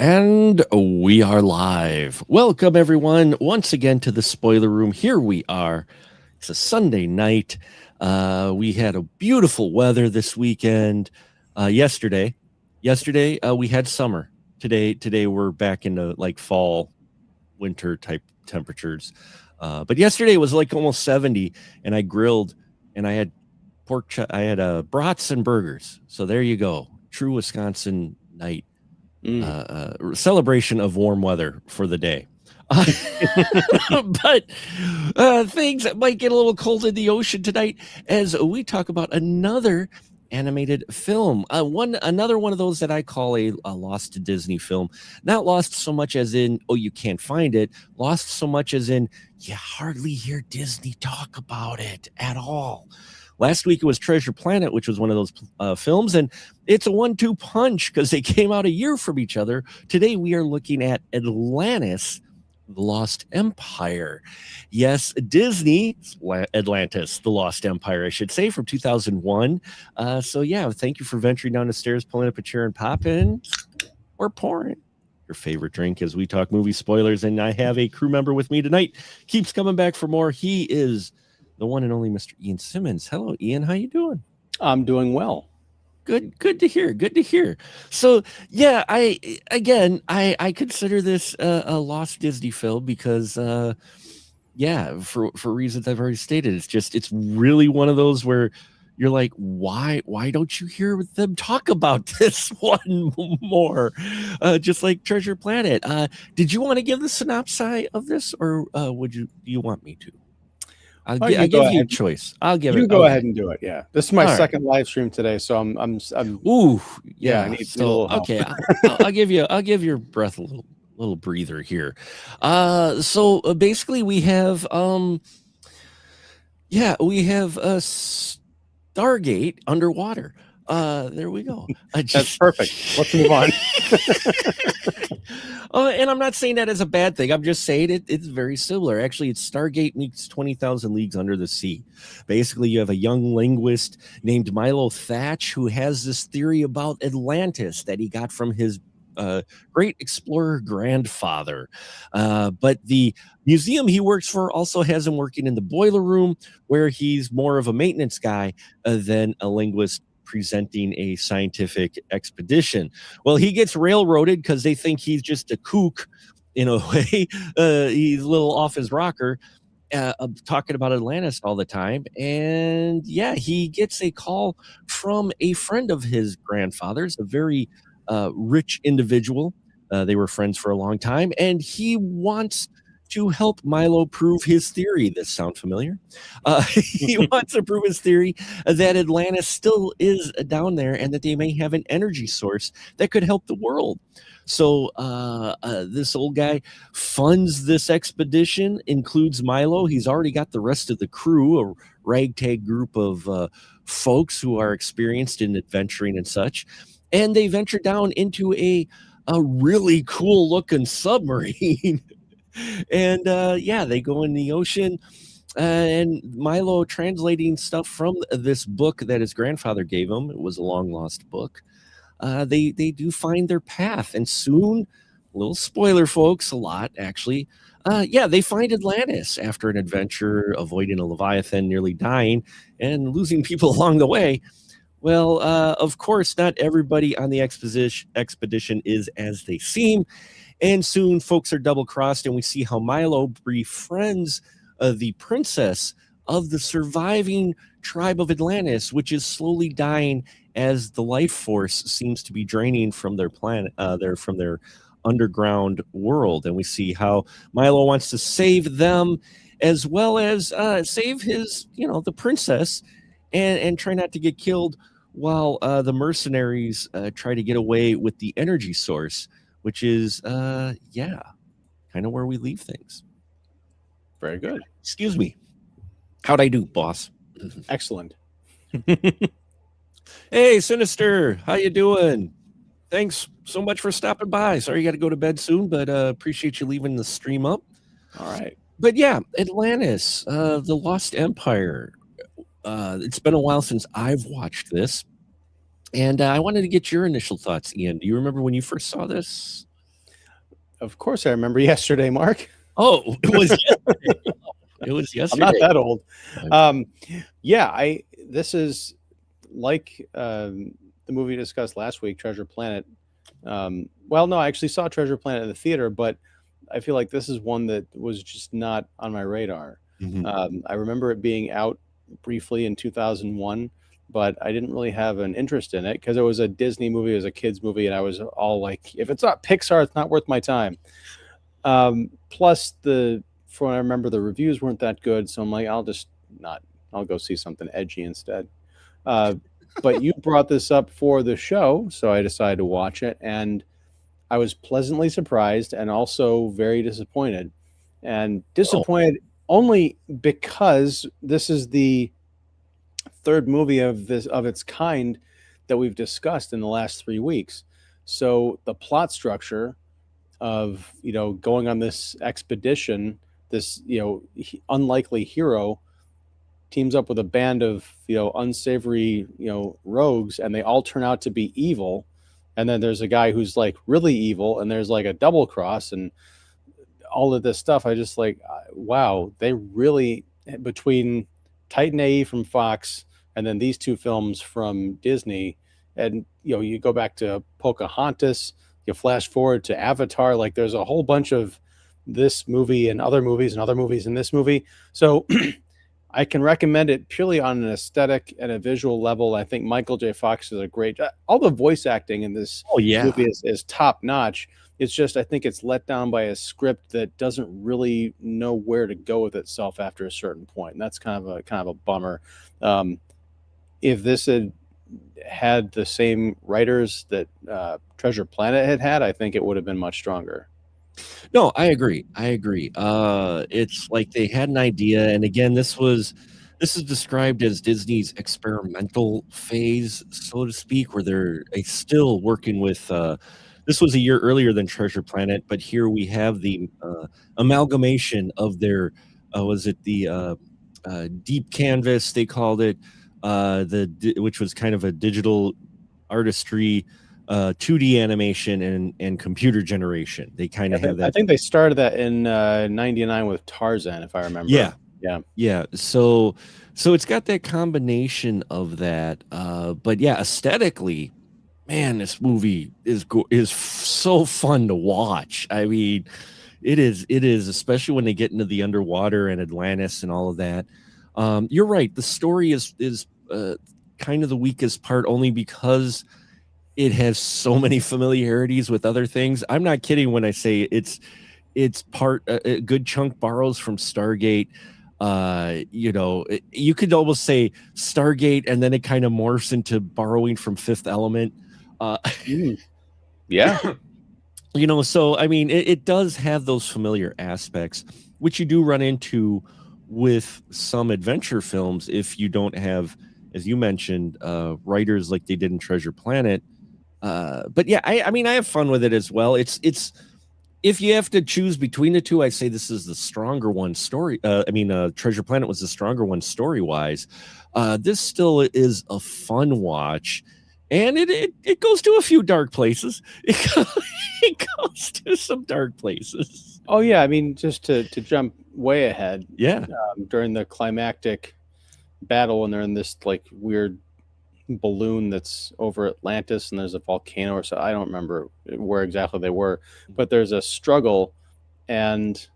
And we are live. Welcome, everyone, once again to the spoiler room. Here we are. It's a Sunday night. We had a beautiful weather this weekend. Yesterday, we had summer. Today we're back into like fall, winter type temperatures. But yesterday was like almost 70, and I grilled, and I had I had brats and burgers. So there you go. True Wisconsin night. Celebration of warm weather for the day. But things might get a little cold in the ocean tonight as we talk about another animated film. Another one of those that I call a lost Disney film. Not lost so much as in, oh, you can't find it. Lost so much as in, you hardly hear Disney talk about it at all. Last week it was Treasure Planet, which was one of those films, and it's a 1-2 punch because they came out a year from each other. Today we are looking at Atlantis, The Lost Empire. Yes, Disney, Atlantis, The Lost Empire, I should say, from 2001. So yeah, thank you for venturing down the stairs, pulling up a chair and popping or pouring your favorite drink as we talk movie spoilers. And I have a crew member with me tonight. Keeps coming back for more. He is the one and only Mr. Ian Simmons. Hello, Ian. How you doing? I'm doing well. Good to hear. Good to hear. So yeah, I consider this a lost Disney film because for reasons I've already stated. It's really one of those where you're like, why don't you hear them talk about this one more? Just like Treasure Planet. Did you want to give the synopsis of this, or do you want me to? I'll give you a choice. I'll give it. You go ahead and do it. Yeah, this is my second live stream today, so I'm. Ooh, yeah. I need a little help. Okay, I'll give your breath a little breather here. So basically, we have Stargate underwater. There we go. That's perfect. Let's move on. And I'm not saying that as a bad thing. I'm just saying it's very similar. Actually, it's Stargate meets 20,000 Leagues Under the Sea. Basically, you have a young linguist named Milo Thatch who has this theory about Atlantis that he got from his great explorer grandfather. But the museum he works for also has him working in the boiler room, where he's more of a maintenance guy than a linguist presenting a scientific expedition. Well, he gets railroaded because they think he's just a kook in a way. He's a little off his rocker, talking about Atlantis all the time. And yeah, he gets a call from a friend of his grandfather's, a very rich individual. They were friends for a long time, and he wants to help Milo prove his theory. This sound familiar? He wants to prove his theory that Atlantis still is down there and that they may have an energy source that could help the world. So this old guy funds this expedition, includes Milo. He's already got the rest of the crew, a ragtag group of folks who are experienced in adventuring and such. And they venture down into a really cool looking submarine. And they go in the ocean, and Milo translating stuff from this book that his grandfather gave him. It was a long lost book. They do find their path, and soon, little spoiler, folks, a lot actually. They find Atlantis after an adventure, avoiding a Leviathan, nearly dying, and losing people along the way. Well, of course, not everybody on the expedition is as they seem. And soon folks are double-crossed, and we see how Milo befriends the princess of the surviving tribe of Atlantis, which is slowly dying as the life force seems to be draining from their planet, from their underground world. And we see how Milo wants to save them as well as save his, the princess, and try not to get killed while the mercenaries try to get away with the energy source, which is, kind of where we leave things. Very good. Excuse me. How'd I do, boss? Excellent. Hey, Sinister. How you doing? Thanks so much for stopping by. Sorry you got to go to bed soon, but appreciate you leaving the stream up. All right. But yeah, Atlantis, The Lost Empire. It's been a while since I've watched this. And I wanted to get your initial thoughts, Ian. Do you remember when you first saw this? Of course, I remember yesterday, Mark. Oh, it was yesterday. It was I'm not yesterday. that old. Okay. Yeah, this is like the movie we discussed last week, Treasure Planet. Well, no, I actually saw Treasure Planet in the theater, but I feel like this is one that was just not on my radar. Mhm. I remember it being out briefly in 2001, but I didn't really have an interest in it because it was a Disney movie, it was a kids movie, and I was all like, if it's not Pixar, it's not worth my time. Plus, from what I remember, the reviews weren't that good, so I'm like, I'll just not. I'll go see something edgy instead. Uh, but you brought this up for the show, so I decided to watch it, and I was pleasantly surprised and also very disappointed. And Oh, disappointed only because this is the third movie of its kind that we've discussed in the last 3 weeks. So the plot structure of going on this expedition, this unlikely hero teams up with a band of unsavory rogues, and they all turn out to be evil. And then there's a guy who's like really evil, and there's like a double cross, and all of this stuff. I just like, wow, they really, between Titan AE from Fox and then these two films from Disney, and you go back to Pocahontas, you flash forward to Avatar, like there's a whole bunch of this movie and other movies and other movies in this movie. So I can recommend it purely on an aesthetic and a visual level. I think Michael J. Fox is a great. All the voice acting in this oh yeah. movie is top notch. It's just I think it's let down by a script that doesn't really know where to go with itself after a certain point, and that's kind of a bummer. If this had the same writers that Treasure Planet had, I think it would have been much stronger. No, I agree. I agree. It's like they had an idea, and again, this is described as Disney's experimental phase, so to speak, where they're still working with. This was a year earlier than Treasure Planet, but here we have the amalgamation of their. Was it the deep canvas? They called it which was kind of a digital artistry 2D animation and computer generation. They kind of have that. I think they started that in '99 with Tarzan, if I remember. Yeah, Yeah. yeah. So it's got that combination of that. But yeah, aesthetically, man, this movie is so fun to watch. I mean, it is, especially when they get into the underwater and Atlantis and all of that. You're right. The story is kind of the weakest part, only because it has so many familiarities with other things. I'm not kidding when I say it's part a good chunk borrows from Stargate. You could almost say Stargate, and then it kind of morphs into borrowing from Fifth Element. Yeah. So I mean, it does have those familiar aspects, which you do run into with some adventure films if you don't have, as you mentioned, writers like they did in Treasure Planet. But yeah, I mean, I have fun with it as well. It's if you have to choose between the two, I say this is the stronger one story. Treasure Planet was the stronger one story wise. This still is a fun watch, and it goes to a few dark places. It goes to some dark places. Oh yeah, I mean, just to jump way ahead. Yeah. During the climactic battle, when they're in this like weird balloon that's over Atlantis, and there's a volcano or so. I don't remember where exactly they were, but there's a struggle, and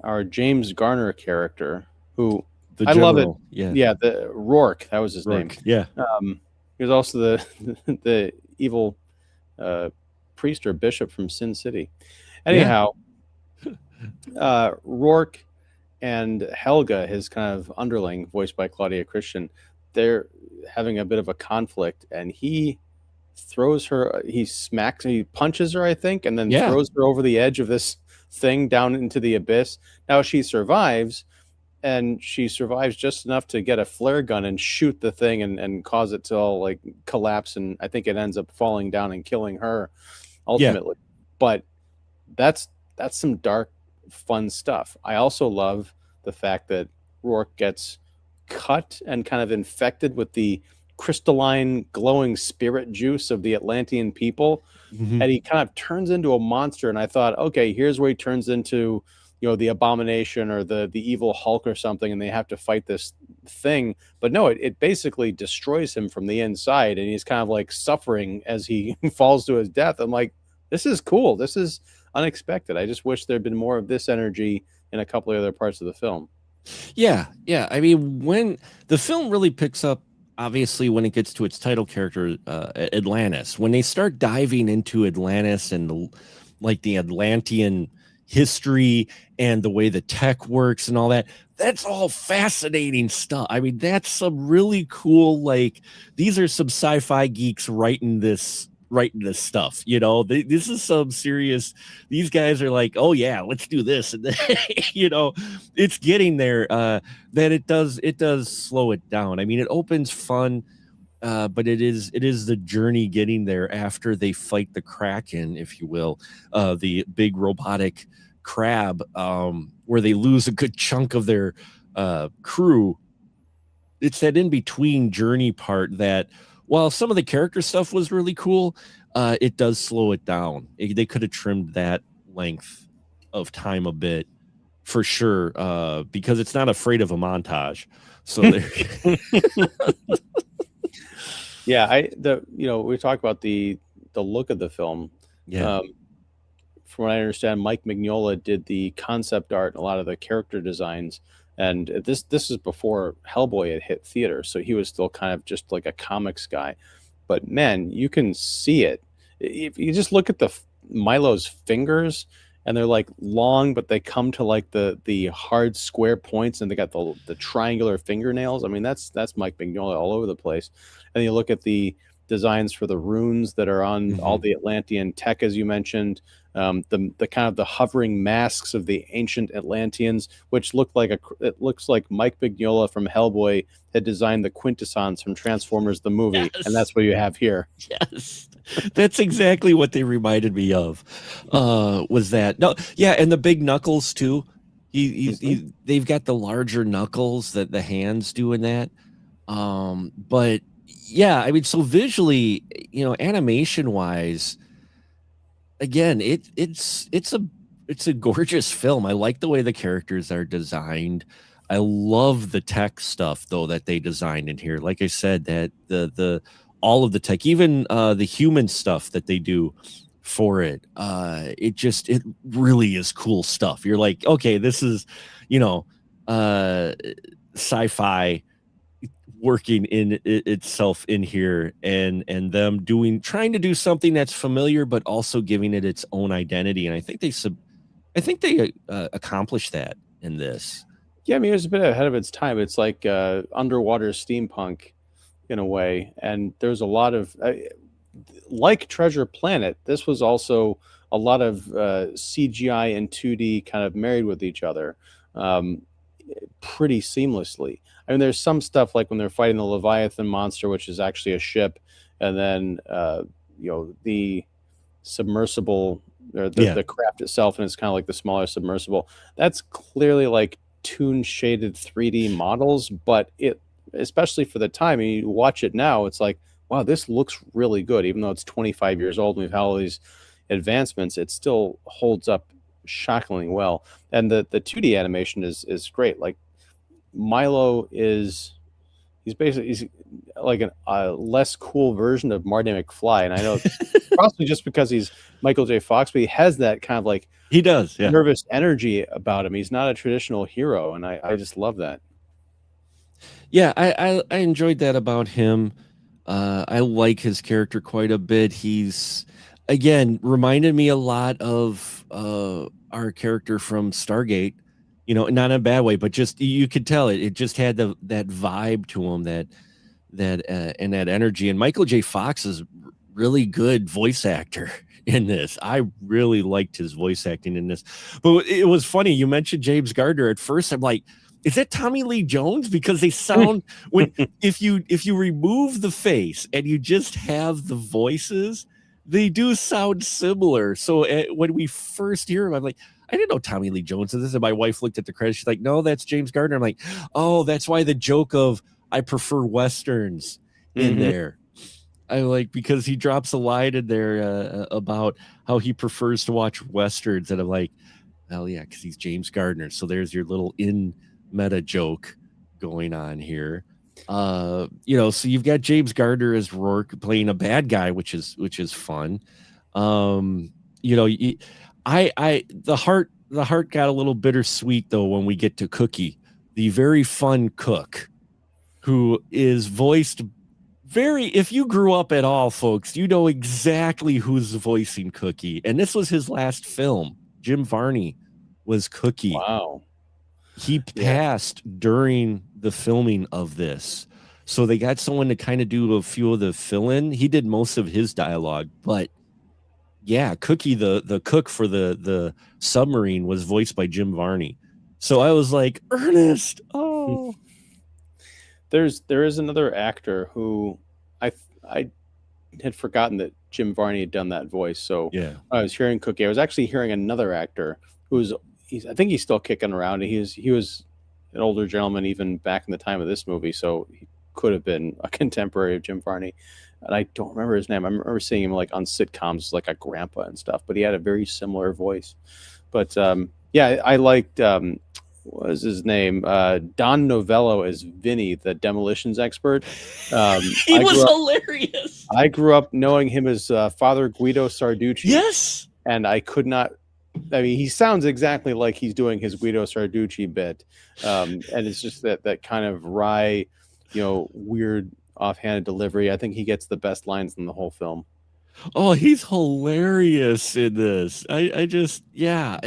our James Garner character, who The I love it. Yeah. The Rourke, that was his name. Yeah. He was also the evil priest or bishop from Sin City. Anyhow, Rourke and Helga, his kind of underling, voiced by Claudia Christian, they're having a bit of a conflict, and he punches her, I think, and then throws her over the edge of this thing down into the abyss. Now she survives, and she survives just enough to get a flare gun and shoot the thing and cause it to all like collapse, and I think it ends up falling down and killing her ultimately. But that's some dark, fun stuff. I also love the fact that Rourke gets cut and kind of infected with the crystalline, glowing spirit juice of the Atlantean people, Mhm. and he kind of turns into a monster. And I thought, okay, here's where he turns into, the Abomination or the evil Hulk or something, and they have to fight this thing. But no, it basically destroys him from the inside, and he's kind of like suffering as he falls to his death. I'm like, this is cool. This is unexpected. I just wish there'd been more of this energy in a couple of other parts of the film. Yeah, yeah. I mean, when the film really picks up, obviously, when it gets to its title character, Atlantis, when they start diving into Atlantis and like the Atlantean history and the way the tech works and all that, that's all fascinating stuff. I mean, that's some really cool, like, these are some sci-fi geeks writing this stuff, this is some serious. These guys are like, oh yeah, let's do this. And then, it's getting there. That it does slow it down. I mean, it opens fun, but it is the journey getting there after they fight the Kraken, if you will, the big robotic crab, where they lose a good chunk of their crew. It's that in between journey part that, while some of the character stuff was really cool, it does slow it down. They could have trimmed that length of time a bit, for sure, because it's not afraid of a montage. So there. Yeah, we talked about the look of the film. Yeah. From what I understand, Mike Mignola did the concept art and a lot of the character designs. And this is before Hellboy had hit theater, so he was still kind of just like a comics guy. But man, you can see it if you just look at Milo's fingers, and they're like long, but they come to like the hard square points, and they got the triangular fingernails. I mean, that's Mike Mignola all over the place. And you look at the designs for the runes that are on all the Atlantean tech, as you mentioned, the kind of the hovering masks of the ancient Atlanteans, which it looks like Mike Mignola from Hellboy had designed the quintessence from Transformers the movie, Yes. and that's what you have here. Yes, that's exactly what they reminded me of. Was that no? Yeah, and the big knuckles too. They've got the larger knuckles that the hands do in that. But yeah, I mean, so visually, animation wise, again, it's a gorgeous film. I like the way the characters are designed. I love the tech stuff though that they designed in here. Like I said, that the all of the tech, even the human stuff that they do for it, it really is cool stuff. You're like, okay, this is, you know, sci-fi working in itself in here, and them trying to do something that's familiar but also giving it its own identity. And I think they accomplished that in this. Yeah, I mean, it was a bit ahead of its time. It's like underwater steampunk in a way, and there's a lot of like Treasure Planet. This was also a lot of CGI and 2D kind of married with each other, um, pretty seamlessly. I mean, there's some stuff like when they're fighting the Leviathan monster, which is actually a ship, and then the submersible, or Yeah. the craft itself, and it's kind of like the smaller submersible. That's clearly like toon shaded 3D models, but it, especially for the time, and you watch it now, it's like, wow, this looks really good. Even though it's 25 years old and we've had all these advancements, it still holds up shockingly well. And the 2D animation is great. Like Milo he's like a less cool version of Marty McFly, and I know possibly just because he's Michael J. Fox, but he has that kind of like He does, yeah. nervous energy about him. He's not a traditional hero, and I just love that. Yeah, I enjoyed that about him. I like his character quite a bit. He's, again, reminded me a lot of our character from Stargate. Not in a bad way, but just you could tell it just had that vibe to him, and that energy. And Michael J. Fox is really good voice actor in this. I really liked his voice acting in this. But it was funny, you mentioned James Gardner. At first I'm like, is that Tommy Lee Jones? Because they sound, when if you remove the face and you just have the voices, they do sound similar. So when we first hear him, I'm like, I didn't know Tommy Lee Jones is this. And my wife looked at the credits. She's like, no, that's James Gardner. I'm like, oh, that's why the joke of I prefer Westerns in there. I like because he drops a line in there about how he prefers to watch westerns, and I'm like, well, yeah, because he's James Gardner. So there's your little in meta joke going on here. So you've got James Gardner as Rourke playing a bad guy, which is fun. The heart got a little bittersweet though when we get to Cookie, the very fun cook, who is voiced if you grew up at all, folks, you know exactly who's voicing Cookie. And this was his last film. Jim Varney was Cookie. Wow. He passed during the filming of this. So they got someone to kind of do a few of the fill-in. He did most of his dialogue, but yeah, Cookie, the cook for the submarine, was voiced by Jim Varney. So I was like, Ernest, oh. There is another actor who I had forgotten that Jim Varney had done that voice. So yeah, I was hearing Cookie. I was actually hearing another actor I think he's still kicking around. He was an older gentleman even back in the time of this movie, so he could have been a contemporary of Jim Varney. And I don't remember his name. I remember seeing him like on sitcoms, like a grandpa and stuff. But he had a very similar voice. But I liked. What was his name? Don Novello as Vinny, the demolitions expert. He was hilarious. I grew up knowing him as Father Guido Sarducci. Yes. And I could not. I mean, he sounds exactly like he's doing his Guido Sarducci bit. And it's just that kind of wry, weird offhanded delivery. I think he gets the best lines in the whole film. Oh, he's hilarious in this. I just, yeah.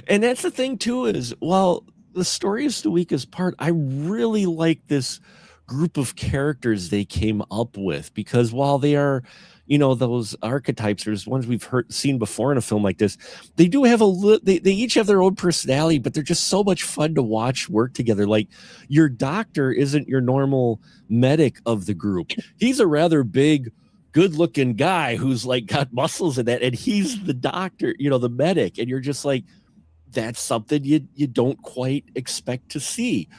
And that's the thing too, is, well, the story is the weakest part. I really like this group of characters they came up with, because while they are, those archetypes, there's ones we've seen before in a film like this, they do have they each have their own personality, but they're just so much fun to watch work together. Like, your doctor isn't your normal medic of the group. He's a rather big, good-looking guy who's like got muscles in that, and he's the doctor, the medic, and you're just like, that's something you don't quite expect to see.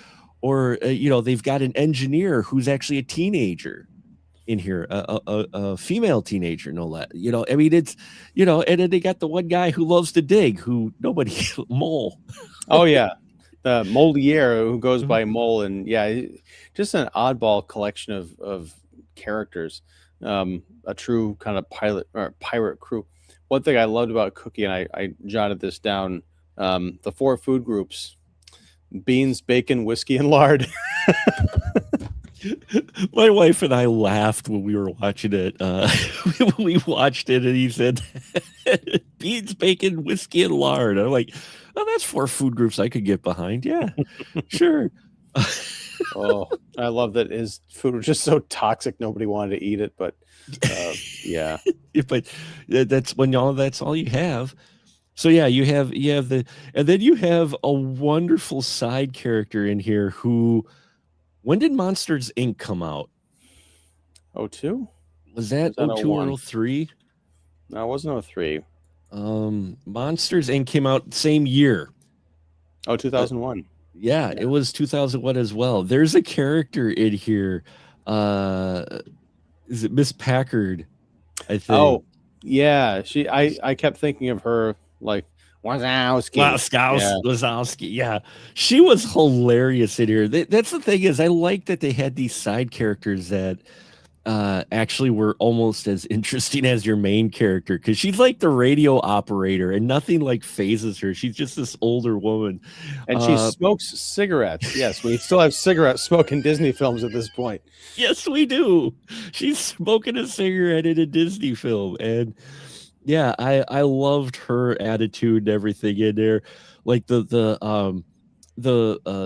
Or they've got an engineer who's actually a teenager in here, a female teenager, no less. I mean, it's and then they got the one guy who loves to dig, who nobody Mole. Oh yeah, the Moliere, who goes by Mole, and just an oddball collection of characters. A true kind of pirate crew. One thing I loved about Cookie, and I jotted this down, the 4 food groups: beans, bacon, whiskey, and lard. My wife and I laughed when we were watching it. We watched it, and he said, beans, bacon, whiskey, and lard. I'm like, oh, that's 4 food groups I could get behind. Yeah, sure. Oh, I love that his food was just so toxic nobody wanted to eat it, but yeah. But that's that's all you have. So yeah, you have and then you have a wonderful side character in here who, when did Monsters Inc. come out? 02? Was that 02 or 03? No, it wasn't 03. Monsters Inc. came out same year. Oh, 2001. Yeah, it was 2001 as well. There's a character in here. Is it Miss Packard? I think. Oh, yeah. I kept thinking of her like Wazowski. Yeah, she was hilarious in here. That's the thing, is I like that they had these side characters that actually were almost as interesting as your main character, because she's like the radio operator, and nothing like phases her. She's just this older woman, and she smokes cigarettes. Yes, we still have cigarette smoke in Disney films at this point. Yes, we do. She's smoking a cigarette in a Disney film, and yeah, I loved her attitude and everything in there. Like the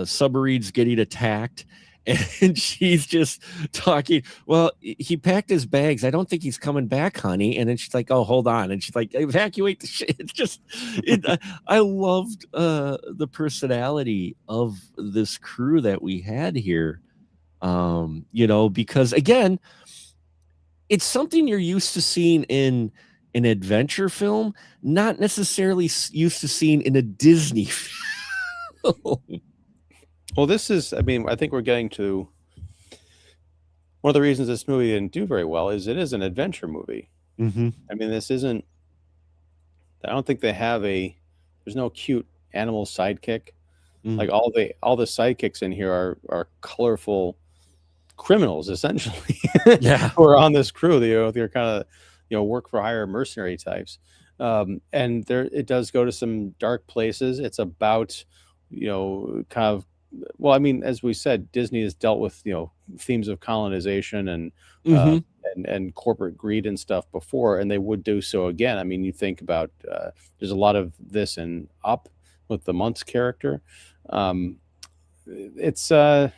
submarines getting attacked, and she's just talking. Well, he packed his bags. I don't think he's coming back, honey. And then she's like, oh, hold on. And she's like, evacuate the shit. It's just, I loved the personality of this crew that we had here. Because again, it's something you're used to seeing in an adventure film, not necessarily used to seeing in a Disney film. Well, this is, I think we're getting to one of the reasons this movie didn't do very well is it is an adventure movie. Mm-hmm. I mean, this isn't. I don't think they have a. There's no cute animal sidekick. Mm. Like all the sidekicks in here are colorful criminals essentially Yeah. who are on this crew. They're kind of work for hire mercenary types. And there it does go to some dark places. It's about kind of, well, I mean, as we said, Disney has dealt with themes of colonization and Mm-hmm. and corporate greed and stuff before, and they would do so again. I mean, you think about there's a lot of this in Up with the Muntz character. Um, it's not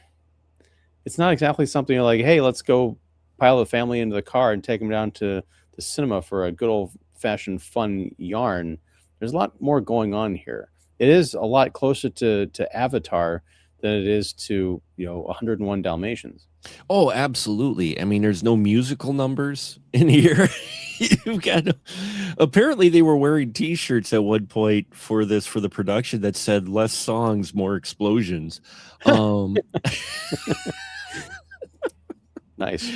exactly something you're like, hey, let's go pile the family into the car and take them down to the cinema for a good old fashioned fun yarn. There's a lot more going on here. It is a lot closer to Avatar than it is to 101 Dalmatians. Oh, absolutely. I mean, there's no musical numbers in here. You've got apparently they were wearing T-shirts at one point for the production that said less songs, more explosions. Nice.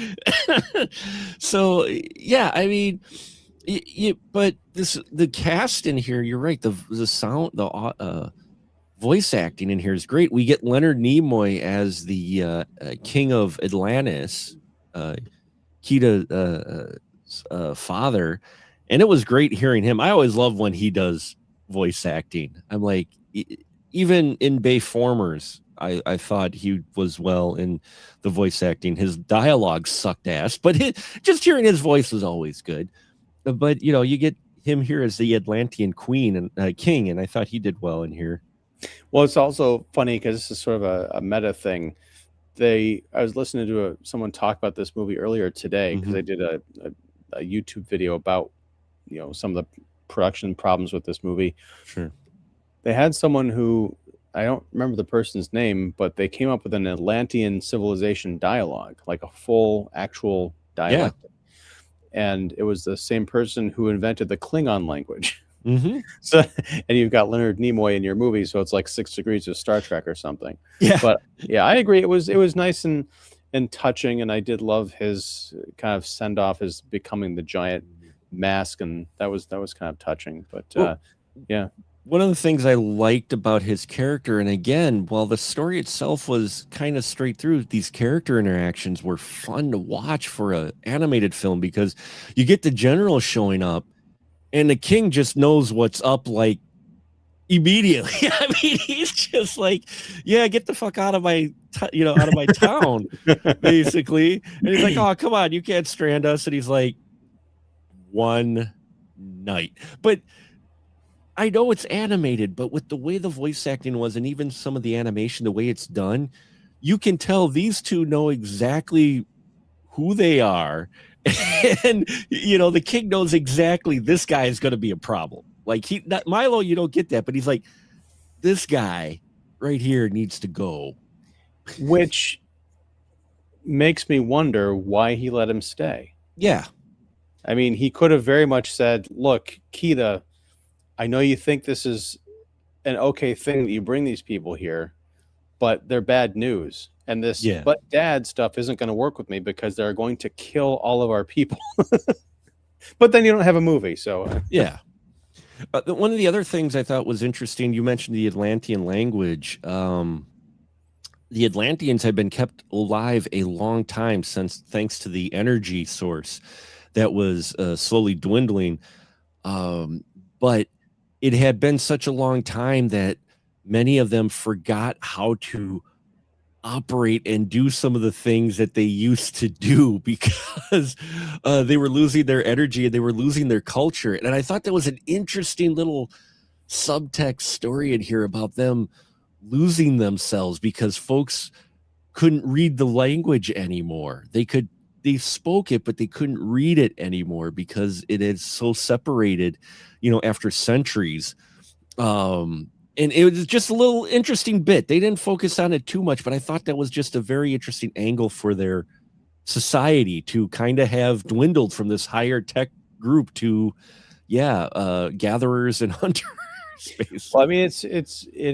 So yeah, I mean, but the cast in here, you're right. The sound, the voice acting in here is great. We get Leonard Nimoy as the king of Atlantis, Kita's father, and it was great hearing him. I always love when he does voice acting. I'm like, even in Bayformers, I thought he was well in the voice acting. His dialogue sucked ass, but just hearing his voice was always good. But you get him here as the Atlantean queen and king, and I thought he did well in here. Well, it's also funny because this is sort of a meta thing. I was listening to someone talk about this movie earlier today because they did a YouTube video about some of the production problems with this movie. Sure. They had someone who, I don't remember the person's name, but they came up with an Atlantean civilization dialogue, like a full actual dialect. Yeah. And it was the same person who invented the Klingon language. Mm-hmm. So, and you've got Leonard Nimoy in your movie, so it's like 6 Degrees of Star Trek or something. Yeah. But yeah, I agree. It was nice and touching, and I did love his kind of send off as becoming the giant mask, and that was kind of touching. But yeah. One of the things I liked about his character, and again, while the story itself was kind of straight through, these character interactions were fun to watch for an animated film because you get the general showing up and the king just knows what's up like immediately. I mean, he's just like, yeah, get the fuck out of my town, basically. And he's like, oh, come on, you can't strand us. And he's like, one night. But I know it's animated, but with the way the voice acting was and even some of the animation, the way it's done, you can tell these two know exactly who they are. And, the king knows exactly this guy is going to be a problem. Like Milo, you don't get that, but he's like, this guy right here needs to go. Which makes me wonder why he let him stay. Yeah. I mean, he could have very much said, look, Kita, I know you think this is an okay thing that you bring these people here, but they're bad news. And this but dad stuff isn't going to work with me because they're going to kill all of our people. But then you don't have a movie. So yeah. One of the other things I thought was interesting, you mentioned the Atlantean language. The Atlanteans have been kept alive a long time thanks to the energy source that was slowly dwindling. But it had been such a long time that many of them forgot how to operate and do some of the things that they used to do because they were losing their energy and they were losing their culture. And I thought that was an interesting little subtext story in here about them losing themselves because folks couldn't read the language anymore. They spoke it, but they couldn't read it anymore because it is so separated, after centuries. And it was just a little interesting bit. They didn't focus on it too much, but I thought that was just a very interesting angle for their society to kind of have dwindled from this higher tech group to, gatherers and hunters. Well, I mean, it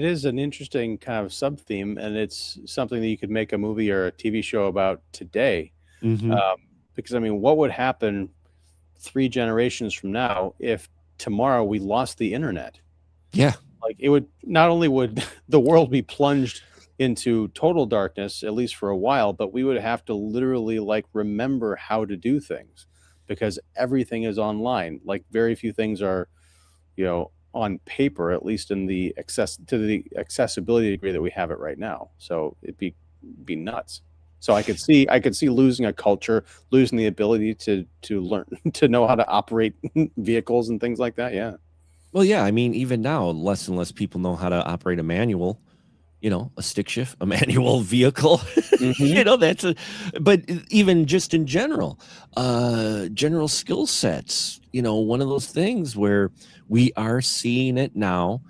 is an interesting kind of sub theme, and it's something that you could make a movie or a TV show about today. Hmm. Because I mean, what would happen 3 generations from now if tomorrow we lost the internet? Yeah. Like, it would not only would the world be plunged into total darkness, at least for a while, but we would have to literally like remember how to do things because everything is online. Like, very few things are, on paper, at least in the accessibility degree that we have it right now. So it'd be nuts. So I could see losing a culture, losing the ability to learn to know how to operate vehicles and things like that. Yeah. Well, yeah. I mean, even now, less and less people know how to operate a manual, a stick shift, a manual vehicle. Hmm. That's but even just in general skill sets, one of those things where we are seeing it now.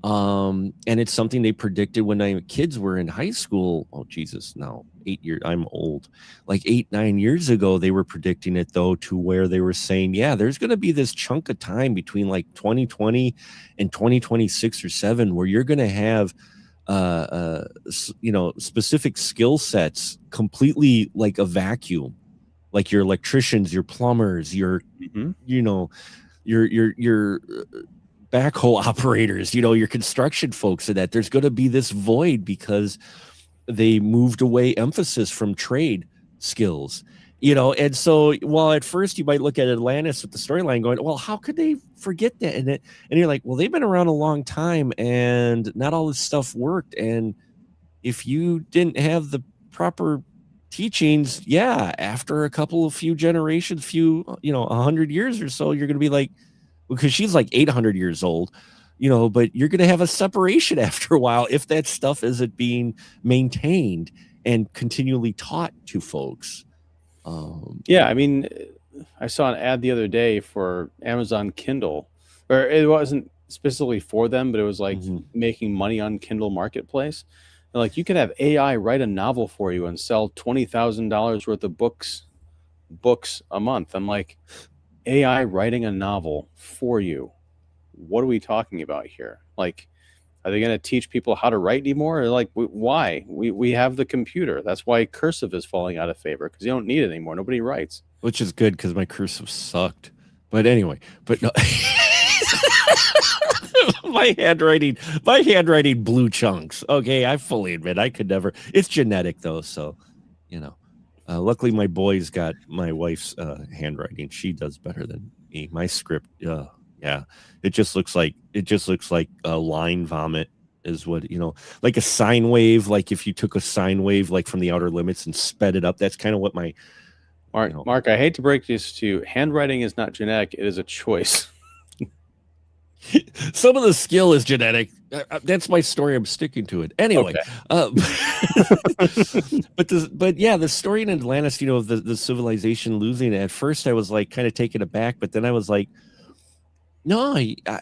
And it's something they predicted when kids were in high school. Oh, Jesus, now 8 years, I'm old. Like 8, 9 years ago, they were predicting it though, to where they were saying, yeah, there's going to be this chunk of time between like 2020 and 2026 or 7 where you're going to have specific skill sets completely like a vacuum, like your electricians, your plumbers, your Hmm. you know your backhoe operators, your construction folks, and that there's going to be this void because they moved away emphasis from trade skills. And so while at first you might look at Atlantis with the storyline going, well, how could they forget that? And you're like, well, they've been around a long time and not all this stuff worked. And if you didn't have the proper teachings, yeah, after a few generations, 100 years or so, you're going to be like, because she's like 800 years old, but you're going to have a separation after a while if that stuff isn't being maintained and continually taught to folks. Yeah, I mean, I saw an ad the other day for Amazon Kindle, or it wasn't specifically for them, but it was like Mhm. making money on Kindle Marketplace. And like, you could have AI write a novel for you and sell $20,000 worth of books a month. I'm like, AI writing a novel for you. What are we talking about here? Like, are they going to teach people how to write anymore? Or like, why? We have the computer. That's why cursive is falling out of favor, because you don't need it anymore. Nobody writes. Which is good because my cursive sucked. But anyway, but no. my handwriting blew chunks. Okay, I fully admit I could never. It's genetic though, so you know. Luckily, my boys got my wife's handwriting. She does better than me. My script, yeah, it just looks like a line vomit is what like a sine wave. Like if you took a sine wave like from the Outer Limits and sped it up, that's kind of what my Mark, I hate to break this to you. Handwriting is not genetic; it is a choice. some of the skill is genetic. That's my story. I'm sticking to it anyway. Okay. Uh, but yeah, the story in Atlantis, the civilization losing it. At first, I was like kind of taken aback, but then I was like, no,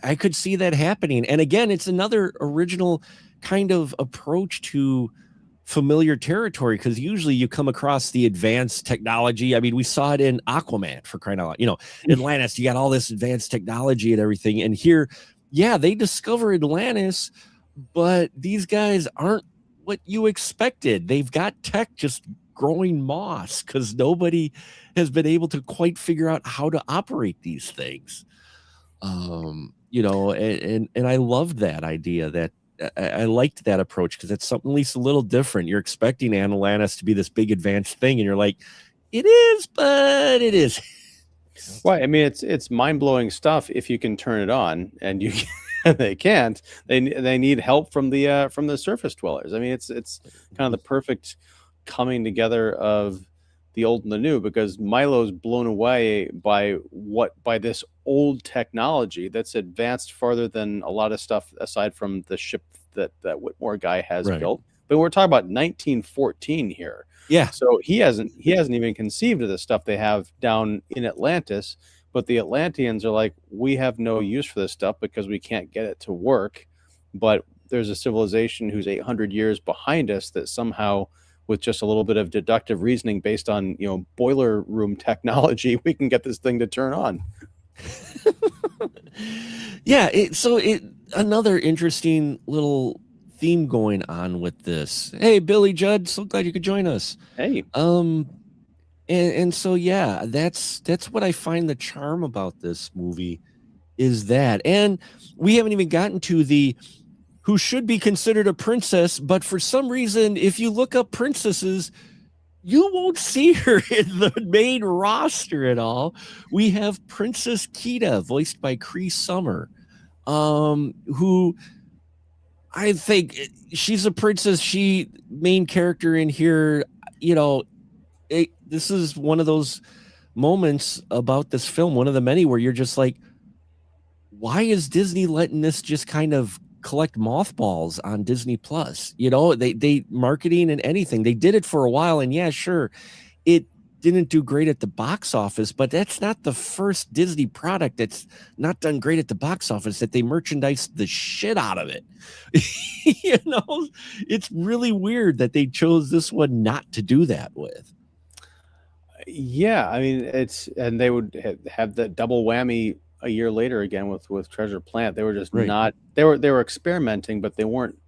I could see that happening. And again, it's another original kind of approach to familiar territory, because usually you come across the advanced technology. I mean, we saw it in Aquaman, for crying out loud. Atlantis, you got all this advanced technology and everything. And here, yeah, they discover Atlantis, but these guys aren't what you expected. They've got tech just growing moss because nobody has been able to quite figure out how to operate these things. And I loved that idea. That I liked that approach because it's something at least a little different. You're expecting Atlantis to be this big advanced thing, and you're like, it is, but it is. Well, I mean, it's mind blowing stuff if you can turn it on, and you they can't. They need help from the surface dwellers. I mean, it's kind of the perfect coming together of the old and the new, because Milo's blown away by this old technology that's advanced farther than a lot of stuff aside from the ship that Whitmore guy has Right. built. But we're talking about 1914 here. Yeah. So he hasn't even conceived of the stuff they have down in Atlantis, but the Atlanteans are like, we have no use for this stuff because we can't get it to work. But there's a civilization who's 800 years behind us that somehow, with just a little bit of deductive reasoning based on boiler room technology, we can get this thing to turn on. Yeah. Another interesting little theme going on with this. Hey, Billy Judd, so glad you could join us. Hey. And so yeah, that's what I find the charm about this movie is that. And we haven't even gotten to the who should be considered a princess, but for some reason, if you look up princesses, you won't see her in the main roster at all. We have Princess Kita, voiced by Cree Summer, who I think she's a princess. She main character in here. You know, this is one of those moments about this film, one of the many where you're just like, why is Disney letting this just kind of collect mothballs on Disney Plus? You know, they marketing and anything. They did it for a while, and yeah, sure, it didn't do great at the box office, but that's not the first Disney product that's not done great at the box office, that they merchandise the shit out of it. You know, it's really weird that they chose this one not to do that with. Yeah, I mean, and they would have the double whammy a year later again with Treasure Planet. They were just Right. not. They were experimenting, but they weren't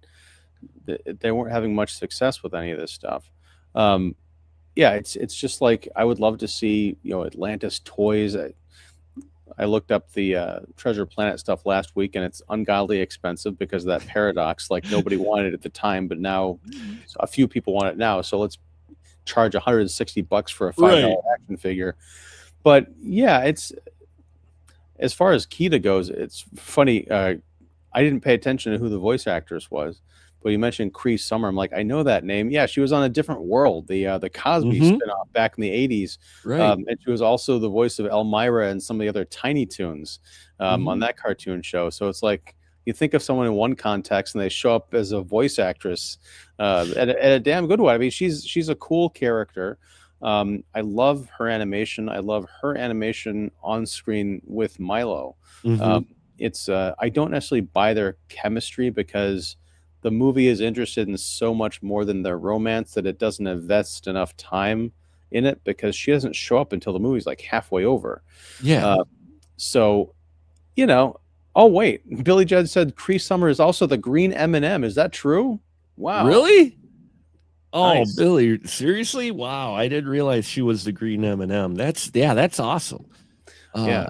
having much success with any of this stuff. Yeah, it's just like I would love to see Atlantis toys. I looked up the Treasure Planet stuff last week, and it's ungodly expensive because of that paradox. Like nobody wanted it at the time, but now a few people want it now. So let's charge $160 for a $5 action figure. But yeah, it's as far as Kita goes, it's funny. I didn't pay attention to who the voice actress was, but you mentioned Cree Summer. I'm like, I know that name. Yeah, she was on A Different World, the Cosby spinoff back in the '80s, Right. and she was also the voice of Elmira and some of the other Tiny Toons on that cartoon show. So it's like you think of someone in one context and they show up as a voice actress, and a damn good one. I mean, she's a cool character. I love her animation. I love her animation on screen with Milo. It's I don't necessarily buy their chemistry because the movie is interested in so much more than their romance that it doesn't invest enough time in it because she doesn't show up until the movie's like halfway over. Yeah. So, you know, oh wait, Billy Judd said Cree Summer is also the green M&M. Is that true? Wow. Really? Oh, Nice. Billy, seriously? Wow, I didn't realize she was the green M&M. That's awesome. Yeah.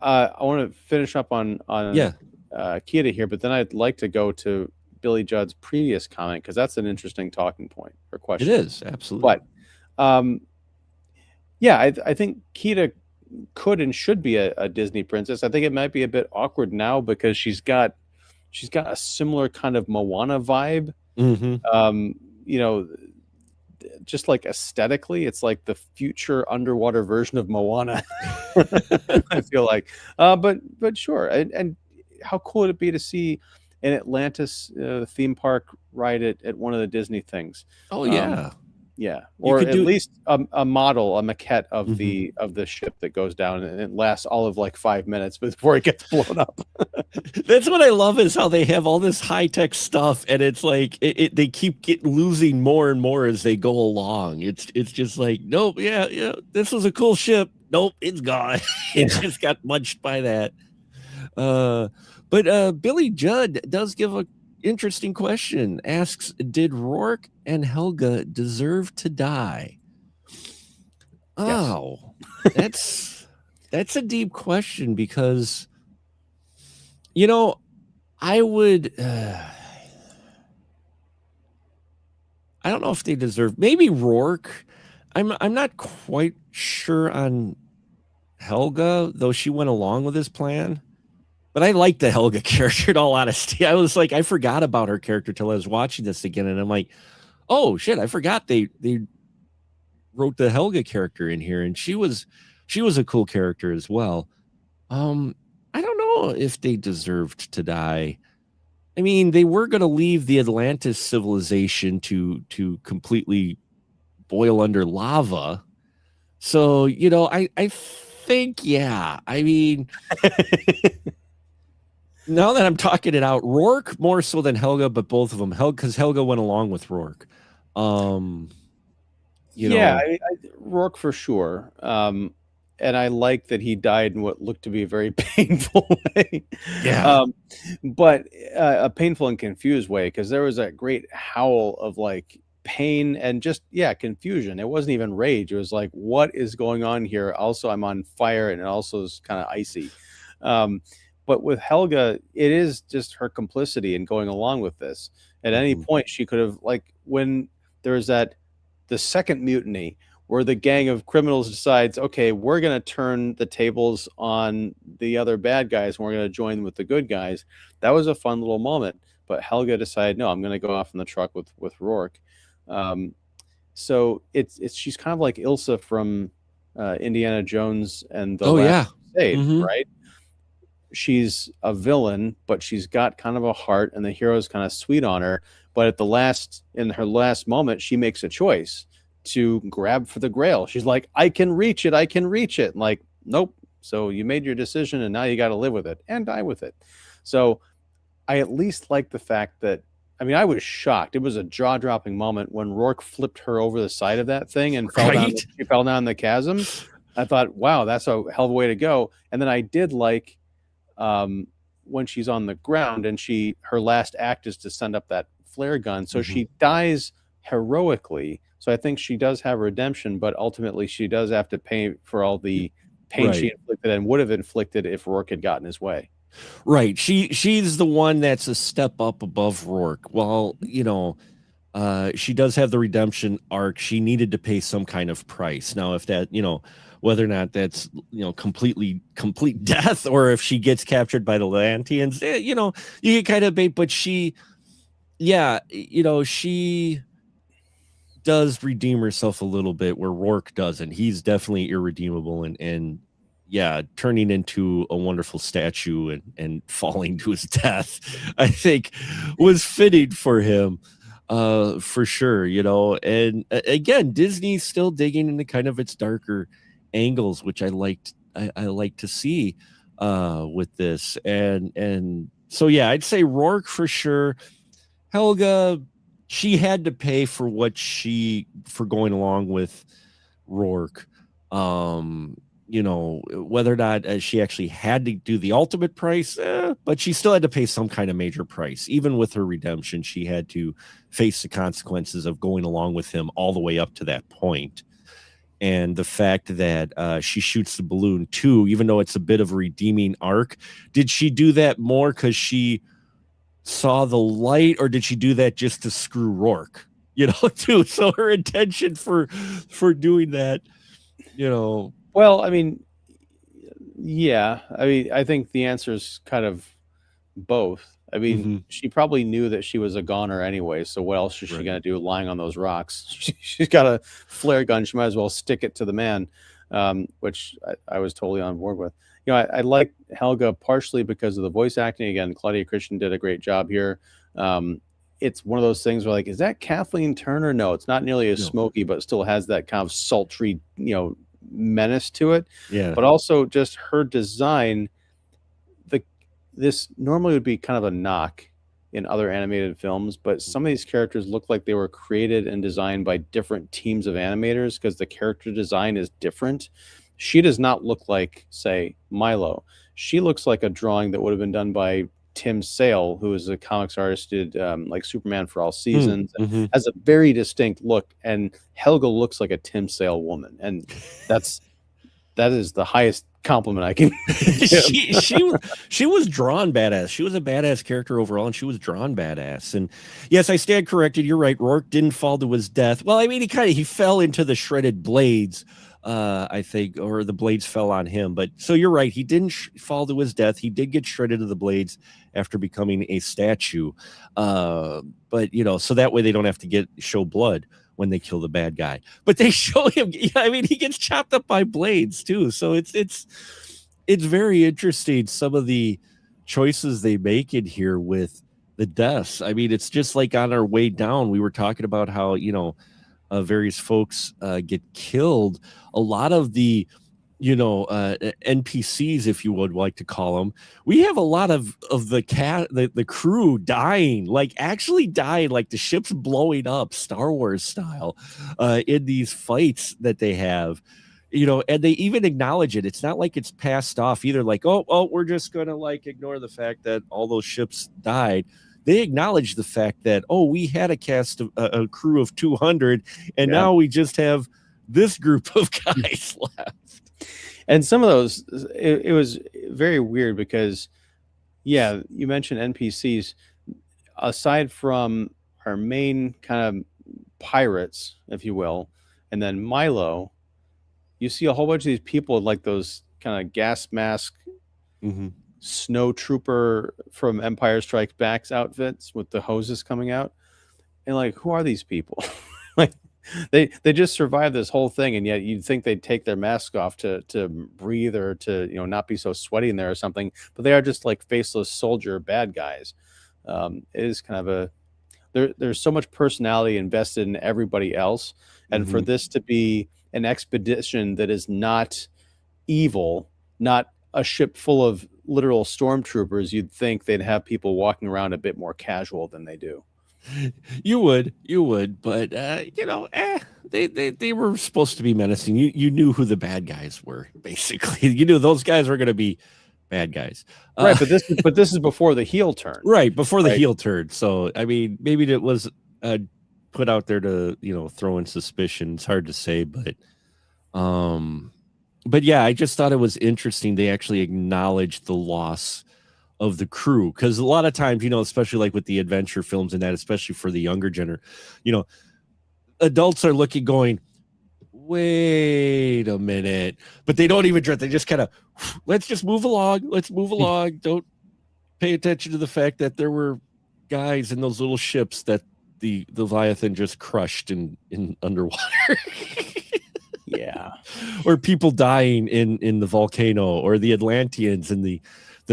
I want to finish up on Kita here, but then I'd like to go to Billy Judd's previous comment because that's an interesting talking point or question. It is, absolutely. But yeah, I think Kita could and should be a Disney princess. I think it might be a bit awkward now because she's got a similar kind of Moana vibe. Just like aesthetically, it's like the future underwater version of Moana. I feel like, but sure. And how cool would it be to see an Atlantis theme park ride at one of the Disney things? Oh yeah. Yeah, or at least a model, a maquette of the ship that goes down, and it lasts all of like 5 minutes before it gets blown up. That's what I love is how they have all this high tech stuff, and it's like they keep losing more and more as they go along. It's just like, nope, yeah, this was a cool ship. Nope, it's gone. It just got munched by that. But Billy Judd does give a interesting question. Asks, did Rourke and Helga deserve to die? Oh, that's a deep question because, I would. I don't know if they deserve. Maybe Rourke. I'm not quite sure on Helga, though she went along with his plan. But I like the Helga character, in all honesty. I was like, I forgot about her character till I was watching this again, and I'm like, oh shit, I forgot they wrote the Helga character in here, and she was a cool character as well. I don't know if they deserved to die. I mean, they were going to leave the Atlantis civilization to completely boil under lava. So, I think, yeah. I mean, now that I'm talking it out, Rourke more so than Helga, but both of them. Because Helga went along with Rourke. Rourke for sure. And I like that he died in what looked to be a very painful way. Yeah. But a painful and confused way, because there was that great howl of like pain and just confusion. It wasn't even rage. It was like, what is going on here? Also, I'm on fire, and it also is kind of icy. But with Helga, it is just her complicity in going along with this. At any point, she could have, like, when there's the second mutiny where the gang of criminals decides, okay, we're going to turn the tables on the other bad guys and we're going to join with the good guys. That was a fun little moment. But Helga decided, no, I'm going to go off in the truck with Rourke. So it's she's kind of like Ilsa from Indiana Jones and the Last Crusade, right? She's a villain, but she's got kind of a heart, and the hero's kind of sweet on her. But in her last moment, she makes a choice to grab for the Grail. She's like, I can reach it. And like, nope. So you made your decision, and now you got to live with it and die with it. So I at least like the fact that, I mean, I was shocked. It was a jaw-dropping moment when Rourke flipped her over the side of that thing and she fell down the chasm. I thought, wow, that's a hell of a way to go. And then I did like when she's on the ground and her last act is to send up that flare gun. So she dies heroically. So I think she does have redemption, but ultimately she does have to pay for all the pain she inflicted and would have inflicted if Rourke had gotten his way. Right. She's the one that's a step up above Rourke. Well, she does have the redemption arc. She needed to pay some kind of price. Now, if that, whether or not that's, complete death, or if she gets captured by the Atlanteans, you can kind of bait, but she does redeem herself a little bit where Rourke doesn't. He's definitely irredeemable and turning into a wonderful statue and falling to his death, I think was fitting for him. For sure, and again, Disney's still digging into kind of its darker angles, which I like to see with this. And so, I'd say Rourke for sure. Helga, she had to pay for for going along with Rourke. Whether or not she actually had to do the ultimate price, but she still had to pay some kind of major price. Even with her redemption, she had to face the consequences of going along with him all the way up to that point. And the fact that she shoots the balloon too, even though it's a bit of a redeeming arc, did she do that more because she saw the light, or did she do that just to screw Rourke, too? So her intention for doing that, Well, I mean, I think the answer is kind of both. I mean, she probably knew that she was a goner anyway, so what else is she going to do lying on those rocks? She's got a flare gun. She might as well stick it to the man, which I was totally on board with. I like Helga partially because of the voice acting. Again, Claudia Christian did a great job here. It's one of those things where, like, is that Kathleen Turner? No, it's not nearly as smoky, but still has that kind of sultry, menace to it. Yeah. But also just her design. This normally would be kind of a knock in other animated films, but some of these characters look like they were created and designed by different teams of animators because the character design is different. She does not look like, say, Milo. She looks like a drawing that would have been done by Tim Sale, who is a comics artist, did like Superman for All Seasons, and has a very distinct look. And Helga looks like a Tim Sale woman, and that is the highest compliment I can she was drawn badass. She was a badass character overall, and she was drawn badass. And yes, I stand corrected. You're right. Rourke didn't fall to his death. Well, I mean, he fell into the shredded blades, I think, or the blades fell on him. But so you're right. He didn't fall to his death. He did get shredded to the blades after becoming a statue. But so that way they don't have to show blood when they kill the bad guy, but they show him. I mean, he gets chopped up by blades too. So it's very interesting. Some of the choices they make in here with the deaths. I mean, it's just like on our way down, we were talking about how, various folks get killed. A lot of the, NPCs, if you would like to call them, we have a lot of the crew dying, like actually dying, like the ship's blowing up Star Wars style in these fights that they have, and they even acknowledge it. It's not like it's passed off either. Like, oh, we're just going to like ignore the fact that all those ships died. they acknowledge the fact that, oh, we had a cast of a crew of 200, and Yeah. now we just have this group of guys left. And some of those, it was very weird because, yeah, you mentioned NPCs. Aside from our main kind of pirates, if you will, and then Milo, you see a whole bunch of these people with like those kind of gas mask snow trooper from Empire Strikes Back's outfits with the hoses coming out. And like, who are these people? Like, they just survived this whole thing, and yet you'd think they'd take their mask off to breathe or to not be so sweaty in there or something, but they are just like faceless soldier bad guys. It is kind of a there's so much personality invested in everybody else, and for this to be an expedition that is not evil, not a ship full of literal stormtroopers, you'd think they'd have people walking around a bit more casual than they do. You would, but they were supposed to be menacing. You knew who the bad guys were, basically. You knew those guys were going to be bad guys, right? But this is before the heel turn, right? Before the heel turn. So I mean, maybe it was put out there to throw in suspicion. It's hard to say, but yeah, I just thought it was interesting. They actually acknowledged the loss of the crew, because a lot of times, especially like with the adventure films and that, especially for the younger adults are looking, going, wait a minute, but they don't even dread. They just kind of, let's just move along. Let's move along. Don't pay attention to the fact that there were guys in those little ships that the Leviathan just crushed in underwater. Yeah. Or people dying in the volcano, or the Atlanteans in the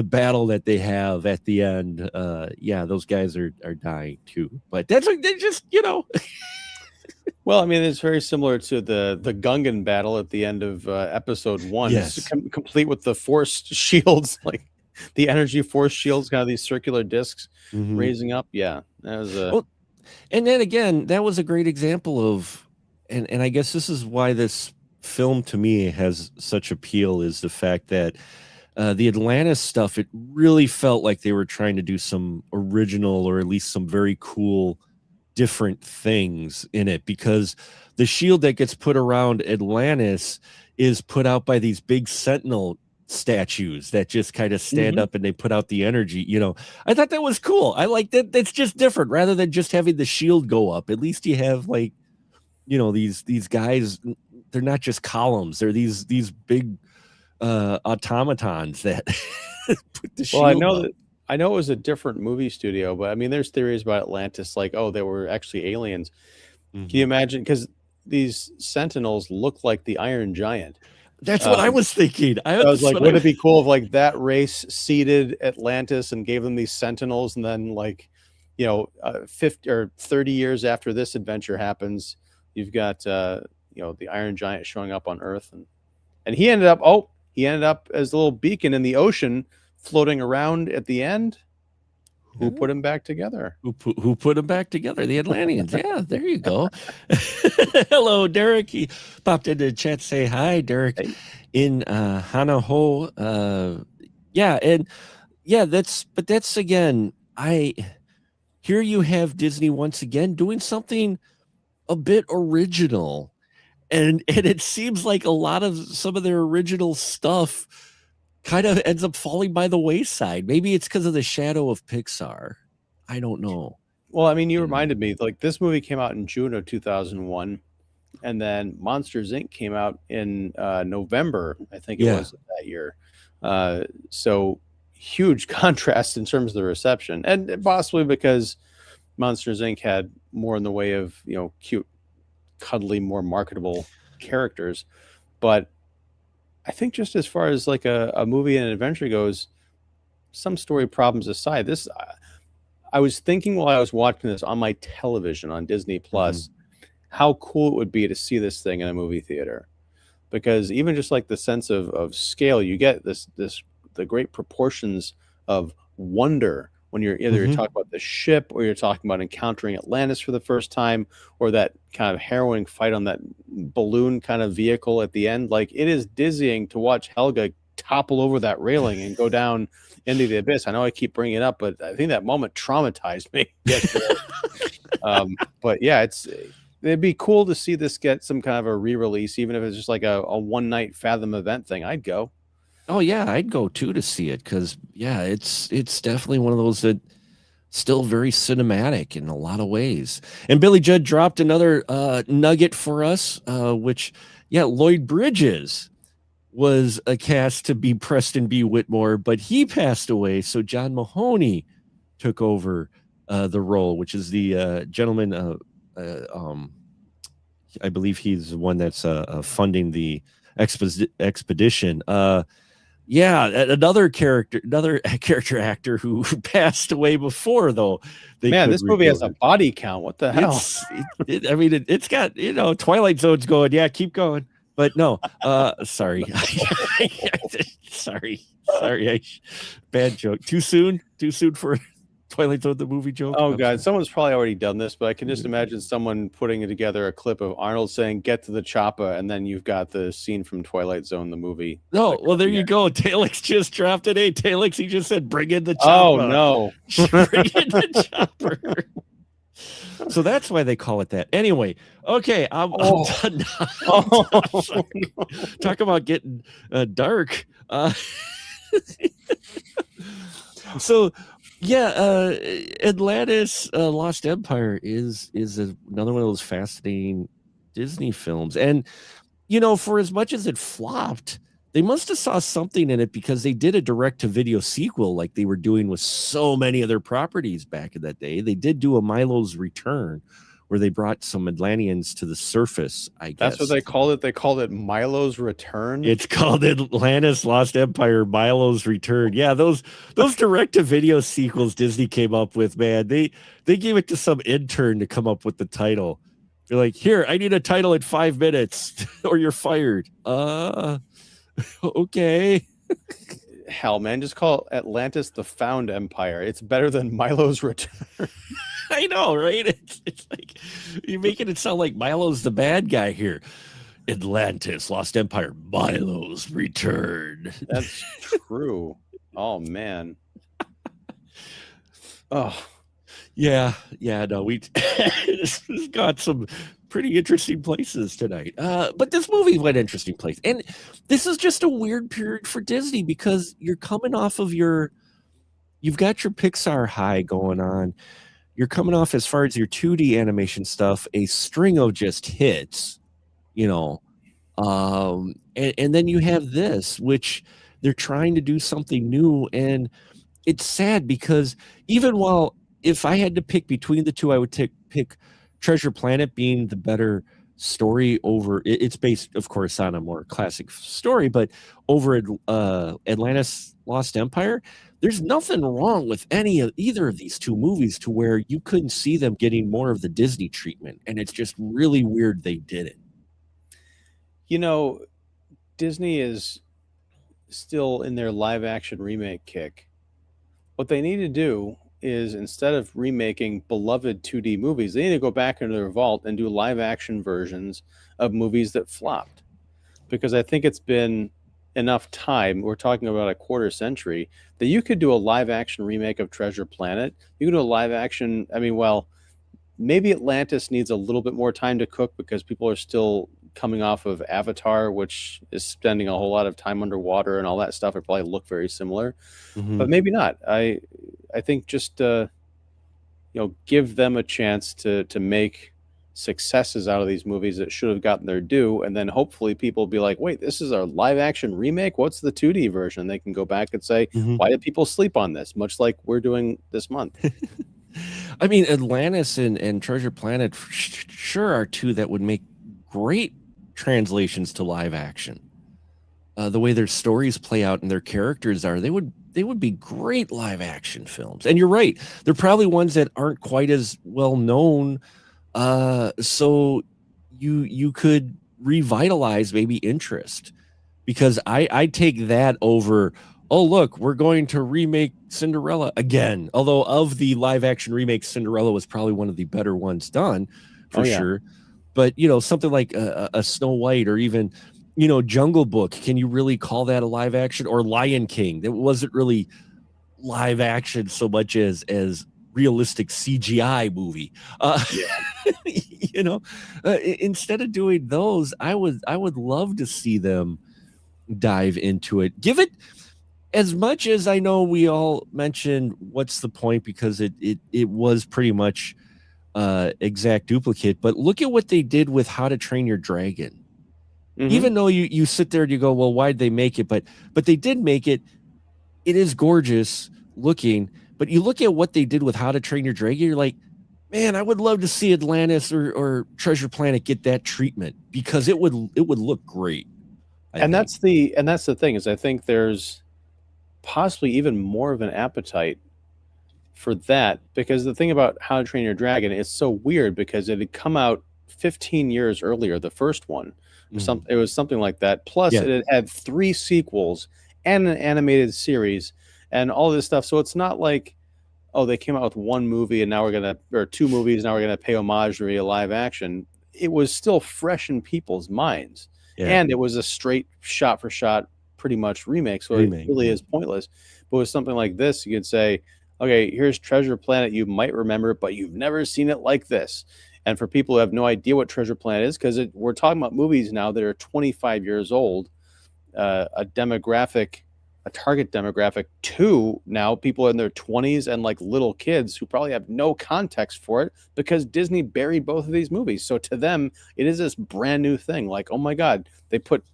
battle that they have at the end. Yeah, those guys are dying too. But that's like, they just, Well, I mean, it's very similar to the Gungan battle at the end of episode 1. Yes. It's complete with the force shields, like the energy force shields, kind of these circular discs raising up. Yeah, that was well, and then again, that was a great example of, and I guess this is why this film to me has such appeal, is the fact that the Atlantis stuff, it really felt like they were trying to do some original, or at least some very cool different things in it, because the shield that gets put around Atlantis is put out by these big sentinel statues that just kind of stand up, and they put out the energy. I thought that was cool. I like that. That's just different, rather than just having the shield go up. At least you have, like, these guys, they're not just columns, they're these big automatons that put the shield up. I know it was a different movie studio, but I mean, there's theories about Atlantis, like, oh, they were actually aliens. Can you imagine? Because these Sentinels look like the Iron Giant. That's what I was thinking. I was like, would it be cool if, like, that race seeded Atlantis and gave them these Sentinels, and then, like, 50 or 30 years after this adventure happens, you've got the Iron Giant showing up on Earth, and he ended up as a little beacon in the ocean, floating around at the end. Who put him back together? Who put him back together? The Atlanteans. Yeah, there you go. Hello, Derek. He popped into the chat. Say hi, Derek. Hey. In Hanaho. Yeah, and yeah, that's again, here you have Disney once again doing something a bit original, and it seems like a lot of some of their original stuff kind of ends up falling by the wayside. Maybe it's because of the shadow of Pixar. I don't know. Well, I mean, you reminded me, like, this movie came out in June of 2001, and then Monsters, Inc. came out in November, I think it was, that year. So huge contrast in terms of the reception, and possibly because Monsters, Inc. had more in the way of, cute, cuddly, more marketable characters. But I think, just as far as like a movie and an adventure goes, some story problems aside, I was thinking while I was watching this on my television on Disney Plus, how cool it would be to see this thing in a movie theater, because even just like the sense of scale, you get the great proportions of wonder when you're either you're talking about the ship, or you're talking about encountering Atlantis for the first time, or that kind of harrowing fight on that balloon kind of vehicle at the end. Like, it is dizzying to watch Helga topple over that railing and go down into the abyss. I know I keep bringing it up, but I think that moment traumatized me yesterday. But yeah, it'd be cool to see this get some kind of a re-release, even if it's just like a one-night Fathom event thing. I'd go. Oh yeah, I'd go too to see it because yeah, it's definitely one of those that still very cinematic in a lot of ways. And Billy Judd dropped another nugget for us, which yeah, Lloyd Bridges was a cast to be Preston B. Whitmore, but he passed away, so John Mahoney took over the role, which is the gentleman. I believe he's the one that's funding the expedition. Yeah, another character actor who passed away before, though. Man, this movie has a body count. What the hell? I mean, it's got, Twilight Zone's going. Yeah, keep going. But no, sorry. sorry. Bad joke. Too soon for Twilight Zone, the movie joke. Oh God, someone's probably already done this, but I can just imagine someone putting together a clip of Arnold saying "Get to the chopper," and then you've got the scene from Twilight Zone, the movie. No, well, there you go. Talix just dropped it. Hey, Talix, he just said, "Bring in the Oh chopper." no, bring in the chopper. So that's why they call it that. Anyway, okay, I'm done now. Talk about getting dark. So. Yeah, Atlantis, Lost Empire is another one of those fascinating Disney films, and for as much as it flopped, they must have saw something in it because they did a direct-to-video sequel like they were doing with so many other properties back in that day. They did do a Milo's Return, where they brought some Atlanteans to the surface, I guess. That's what they called it? They called it Milo's Return? It's called Atlantis Lost Empire, Milo's Return. Yeah, those direct-to-video sequels Disney came up with, man, they gave it to some intern to come up with the title. They're like, here, I need a title in 5 minutes or you're fired. Okay. Hell, man, just call Atlantis the Found Empire. It's better than Milo's Return. I know, right? It's like you're making it sound like Milo's the bad guy here. Atlantis, Lost Empire, Milo's Return. That's true. Oh man. Oh. Yeah, no, we this has got some pretty interesting places tonight. But this movie went interesting place. And this is just a weird period for Disney because you're coming off of you've got your Pixar high going on. You're coming off, as far as your 2D animation stuff, a string of just hits, and then you have this, which they're trying to do something new. And it's sad because even while, if I had to pick between the two, I would pick Treasure Planet being the better story over, it's based, of course, on a more classic story, but over Atlantis Lost Empire, there's nothing wrong with either of these two movies to where you couldn't see them getting more of the Disney treatment. And it's just really weird they did it. Disney is still in their live action remake kick. What they need to do is, instead of remaking beloved 2D movies, they need to go back into their vault and do live action versions of movies that flopped. Because I think it's been enough time, we're talking about a quarter century, that you could do a live action remake of Treasure Planet. You could do a live action, maybe Atlantis needs a little bit more time to cook because people are still coming off of Avatar, which is spending a whole lot of time underwater and all that stuff. It probably look very similar, but maybe not. I think just give them a chance to make successes out of these movies that should have gotten their due, and then hopefully people will be like, wait, this is our live action remake, what's the 2D version? They can go back and say, why did people sleep on this, much like we're doing this month. I mean, Atlantis and Treasure Planet sure are two that would make great translations to live action. The way their stories play out and their characters are, they would be great live action films. And you're right, they're probably ones that aren't quite as well known, so you could revitalize maybe interest, because I take that over, oh look, we're going to remake Cinderella again, although of the live action remakes, Cinderella was probably one of the better ones done for sure. But something like a Snow White, or even Jungle Book, can you really call that a live action? Or Lion King, that wasn't really live action so much as realistic CGI movie. Instead of doing those, I would love to see them dive into it. Give it, as much as I know we all mentioned what's the point, because it was pretty much exact duplicate, but look at what they did with How to Train Your Dragon. Even though you sit there and you go, well, why'd they make it? But they did make it. It is gorgeous looking, but you look at what they did with How to Train Your Dragon, you're like, man, I would love to see Atlantis or Treasure Planet get that treatment, because it would look great. That's the thing, is I think there's possibly even more of an appetite for that, because the thing about How to Train Your Dragon is so weird, because it had come out 15 years earlier, the first one. It was something like that. Plus, it had 3 sequels and an animated series and all this stuff. So it's not like, oh, they came out with 1 movie and now or 2 movies, now we're gonna pay homage to a live action. It was still fresh in people's minds, and it was a straight shot for shot, pretty much remake. So it really is pointless. But with something like this, you could say, okay, here's Treasure Planet. You might remember it, but you've never seen it like this. And for people who have no idea what Treasure Planet is, because we're talking about movies now that are 25 years old, a target demographic to now people in their 20s and like little kids who probably have no context for it, because Disney buried both of these movies. So to them, it is this brand new thing. Like, oh my God, they put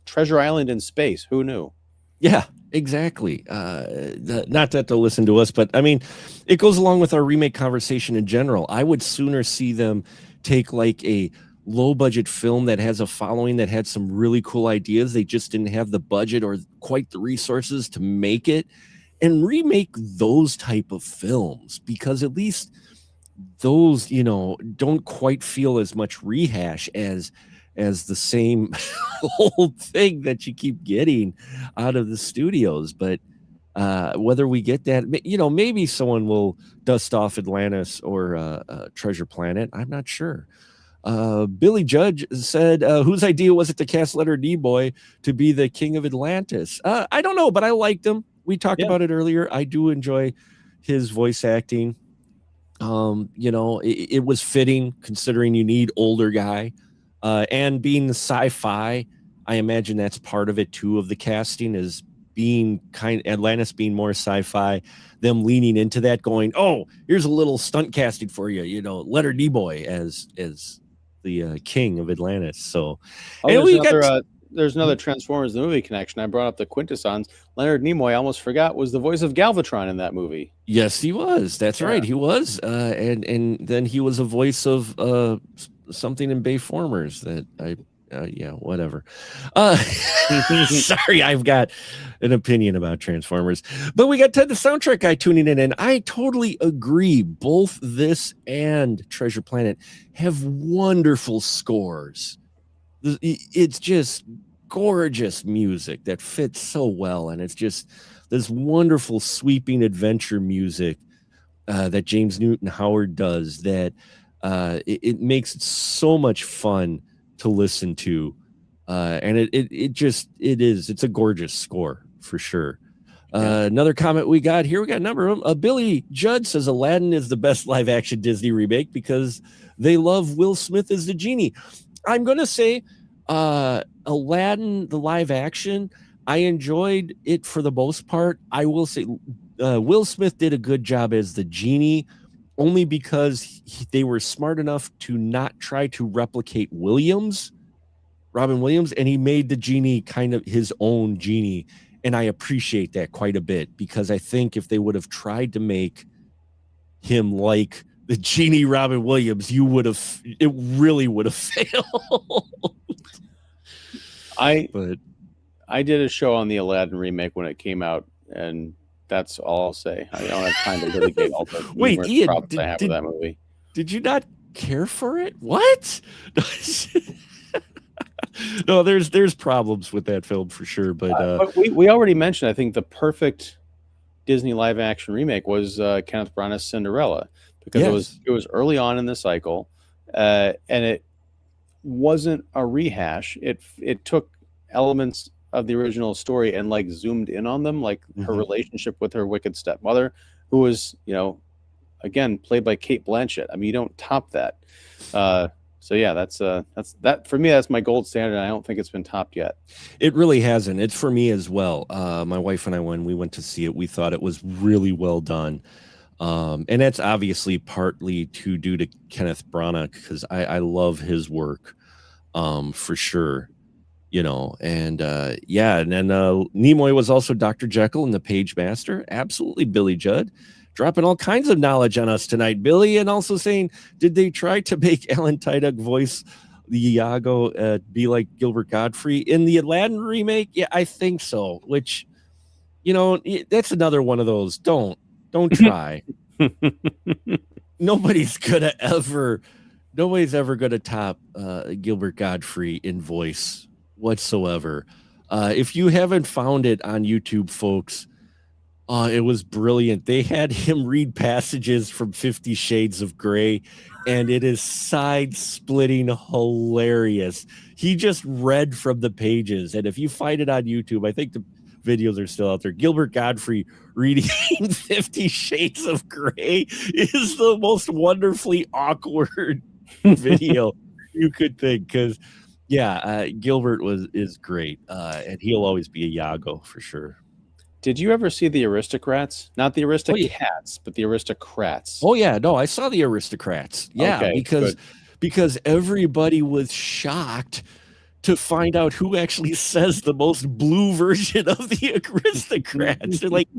Treasure Island in space. Who knew? Yeah, exactly. Not that they'll listen to us, but I mean, it goes along with our remake conversation in general. I would sooner see them take like a low budget film that has a following, that had some really cool ideas. They just didn't have the budget or quite the resources to make it, and remake those type of films, because at least those, don't quite feel as much rehash as the same old thing that you keep getting out of the studios. But whether we get that, maybe someone will dust off Atlantis or Treasure Planet. I'm not sure. Billy Judge said, whose idea was it to cast Leonard Nimoy to be the king of Atlantis? I don't know, but I liked him. We talked about it earlier. I do enjoy his voice acting. It was fitting, considering you need older guy. And being the sci-fi, I imagine that's part of it too, of the casting, is being Atlantis being more sci-fi, them leaning into that, going, oh, here's a little stunt casting for you, Leonard Nimoy as the king of Atlantis. So there's another Transformers the movie connection. I brought up the Quintessons. Leonard Nimoy, I almost forgot, was the voice of Galvatron in that movie. Yes, he was. That's right, he was. And then he was a voice of something in Bayformers that whatever. Sorry, I've got an opinion about Transformers, but we got Ted the soundtrack guy tuning in, and I totally agree. Both this and Treasure Planet have wonderful scores. It's just gorgeous music that fits so well, and it's just this wonderful sweeping adventure music that James Newton Howard does, that it makes it so much fun to listen to, and it's a gorgeous score for sure. Another comment we got here, we got a number of them. Billy Judd says Aladdin is the best live action Disney remake because they love Will Smith as the genie. I'm gonna say Aladdin, the live action, I enjoyed it for the most part. I will say Will Smith did a good job as the genie, only because they were smart enough to not try to replicate Robin Williams, and he made the genie kind of his own genie. And I appreciate that quite a bit, because I think if they would have tried to make him like the genie Robin Williams, it really would have failed. I did a show on the Aladdin remake when it came out, and that's all I'll say. I don't have time to litigate all the problems I have with that movie. Did you not care for it? What? No, there's problems with that film for sure, but we already mentioned, I think, the perfect Disney live action remake was Kenneth Branagh's Cinderella, because it was early on in the cycle, and it wasn't a rehash. It took elements of the original story and like zoomed in on them, like her relationship with her wicked stepmother, who was, again, played by Kate Blanchett. I mean, you don't top that. So yeah, that's that for me. That's my gold standard. And I don't think it's been topped yet. It really hasn't. It's for me as well. My wife and I, when we went to see it, we thought it was really well done. And that's obviously partly due to Kenneth Branagh, because I love his work, for sure. And and then Nimoy was also Dr. Jekyll and the Page Master. Absolutely, Billy Judd dropping all kinds of knowledge on us tonight, Billy, and also saying, did they try to make Alan Tudyk voice the Iago be like Gilbert Godfrey in the Aladdin remake? Yeah, I think so. Which, that's another one of those. Don't try. Nobody's ever gonna top Gilbert Godfrey in voice whatsoever. If you haven't found it on YouTube, folks, it was brilliant. They had him read passages from 50 Shades of Grey, and it is side-splitting hilarious. He just read from the pages, and if you find it on YouTube, I think the videos are still out there. Gilbert Godfrey reading 50 Shades of Grey is the most wonderfully awkward video you could think, because Gilbert is great, and he'll always be a Iago for sure. Did you ever see the Aristocrats? Not the Aristocats, but the Aristocrats. Oh yeah, no, I saw the Aristocrats. Yeah, okay, because everybody was shocked to find out who actually says the most blue version of the Aristocrats. They're like,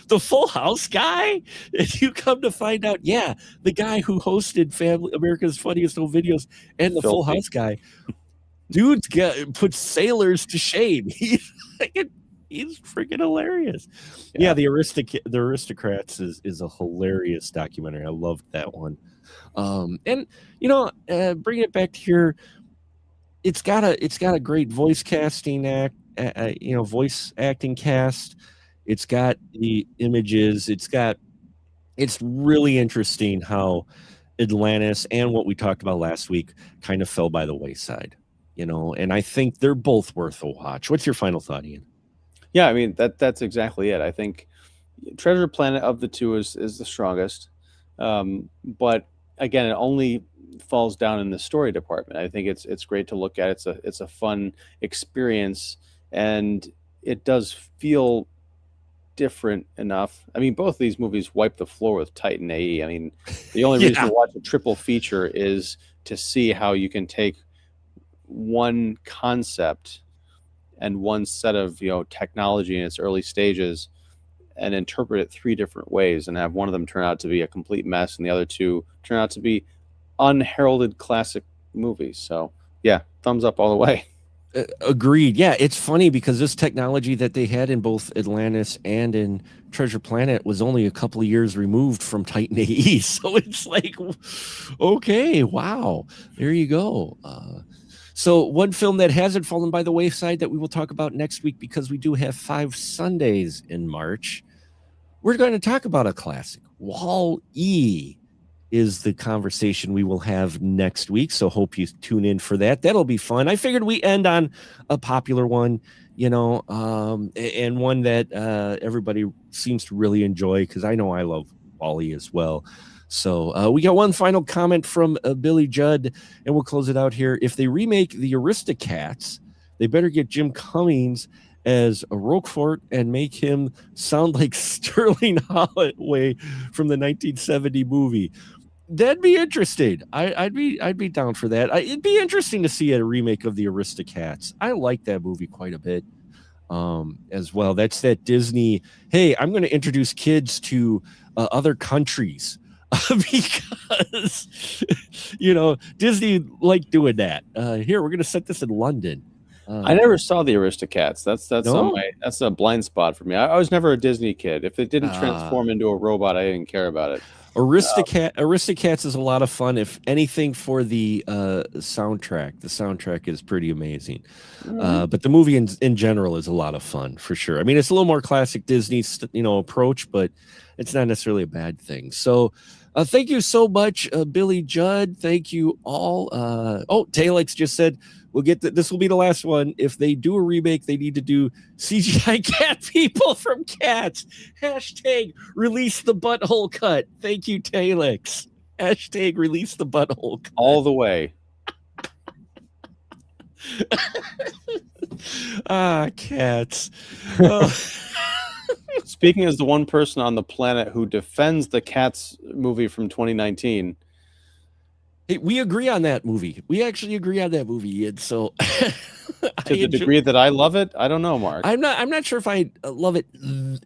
the Full House guy? And you come to find out, the guy who hosted America's Funniest Home Videos and the Full House guy, dude's puts sailors to shame. He's freaking hilarious. Yeah, the Aristocrats is a hilarious documentary. I loved that one. And bringing it back to here, it's got a great voice casting voice acting cast. It's got the images. It's really interesting how Atlantis and what we talked about last week kind of fell by the wayside, and I think they're both worth a watch. What's your final thought, Ian? Yeah, I mean, that's exactly it. I think Treasure Planet of the two is the strongest. But again, it only falls down in the story department. I think it's great to look at. It's a fun experience, and it does feel different enough. I mean, both of these movies wipe the floor with Titan AE. I mean, the only reason to watch a triple feature is to see how you can take one concept and one set of technology in its early stages and interpret it three different ways, and have one of them turn out to be a complete mess and the other two turn out to be unheralded classic movies. So yeah, thumbs up all the way. Agreed. Yeah, it's funny because this technology that they had in both Atlantis and in Treasure Planet was only a couple of years removed from Titan AE. So it's like, okay, wow, there you go. So one film that hasn't fallen by the wayside that we will talk about next week, because we do have 5 Sundays in March, we're going to talk about a classic. Wall-E is the conversation we will have next week. So hope you tune in for that. That'll be fun. I figured we end on a popular one, and one that everybody seems to really enjoy, because I know I love Wall-E as well. So we got one final comment from Billy Judd, and we'll close it out here. If they remake the Aristocats, they better get Jim Cummings as a Roquefort and make him sound like Sterling Holloway from the 1970 movie. That'd be interesting. I'd be down for that. It'd be interesting to see a remake of the Aristocats. I like that movie quite a bit as well. That's that Disney, hey, I'm going to introduce kids to other countries. Because Disney liked doing that. Here, we're going to set this in London. I never saw the Aristocats. That's a blind spot for me. I was never a Disney kid. If it didn't transform into a robot, I didn't care about it. Aristocats is a lot of fun. If anything, for the soundtrack. The soundtrack is pretty amazing. But the movie in general is a lot of fun, for sure. I mean, it's a little more classic Disney, approach, but it's not necessarily a bad thing. So thank you so much, Billy Judd. Thank you all. Talix just said, we'll get this will be the last one. If they do a remake, they need to do CGI cat people from Cats. Hashtag release the butthole cut. Thank you, Talix. Hashtag release the butthole cut. All the way. Cats. Speaking as the one person on the planet who defends the Cats movie from 2019. Hey, we agree on that movie. We actually agree on that movie, and so to the degree that I love it, I don't know, Mark. I'm not sure if I love it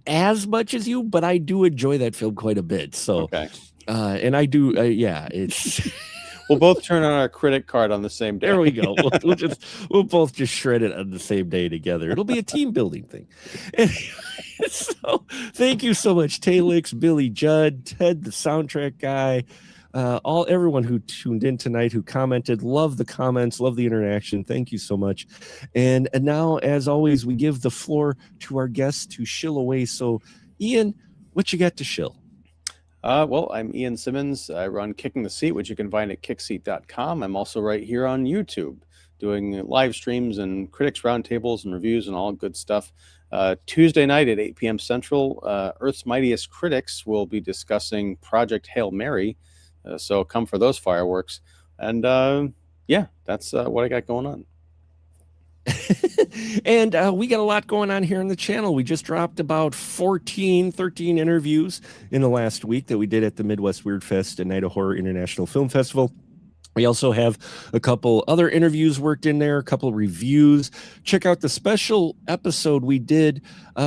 as much as you, but I do enjoy that film quite a bit. So, okay. And I do, yeah, it's. We'll both turn on our critic card on the same day. There we go. We'll both just shred it on the same day together. It'll be a team building thing. Anyway, so thank you so much, Talix, Billy Judd, Ted, the soundtrack guy, everyone who tuned in tonight, who commented. Love the comments, love the interaction. Thank you so much. And now, as always, we give the floor to our guests to shill away. So, Ian, what you got to shill? Well, I'm Ian Simmons. I run Kicking the Seat, which you can find at kickseat.com. I'm also right here on YouTube doing live streams and critics roundtables and reviews and all good stuff. Tuesday night at 8 p.m. Central, Earth's Mightiest Critics will be discussing Project Hail Mary. So come for those fireworks. And yeah, that's what I got going on. And we got a lot going on here on the channel. We just dropped about 13 interviews in the last week that we did at the Midwest Weird Fest and Night of Horror International Film Festival. We also have a couple other interviews worked in there, a couple reviews. Check out the special episode we did.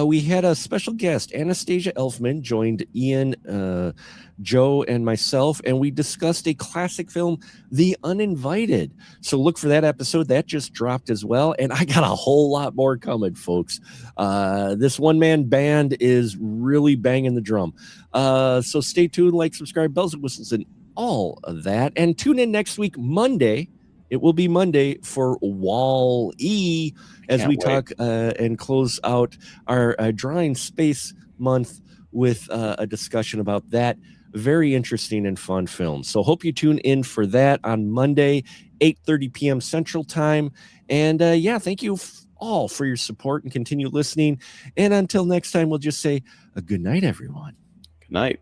We had a special guest, Anastasia Elfman, joined Ian, Joe, and myself, and we discussed a classic film, The Uninvited. So look for that episode. That just dropped as well, and I got a whole lot more coming, folks. This one-man band is really banging the drum. So stay tuned, like, subscribe, bells and whistles, and all of that. And tune in next week, Monday. It will be Monday for Wall-E as we talk and close out our Drawing Space Month with a discussion about that very interesting and fun film. So hope you tune in for that on Monday, 8:30 p.m. Central Time. And yeah, thank you all for your support and continue listening. And until next time, we'll just say a good night, everyone. Good night.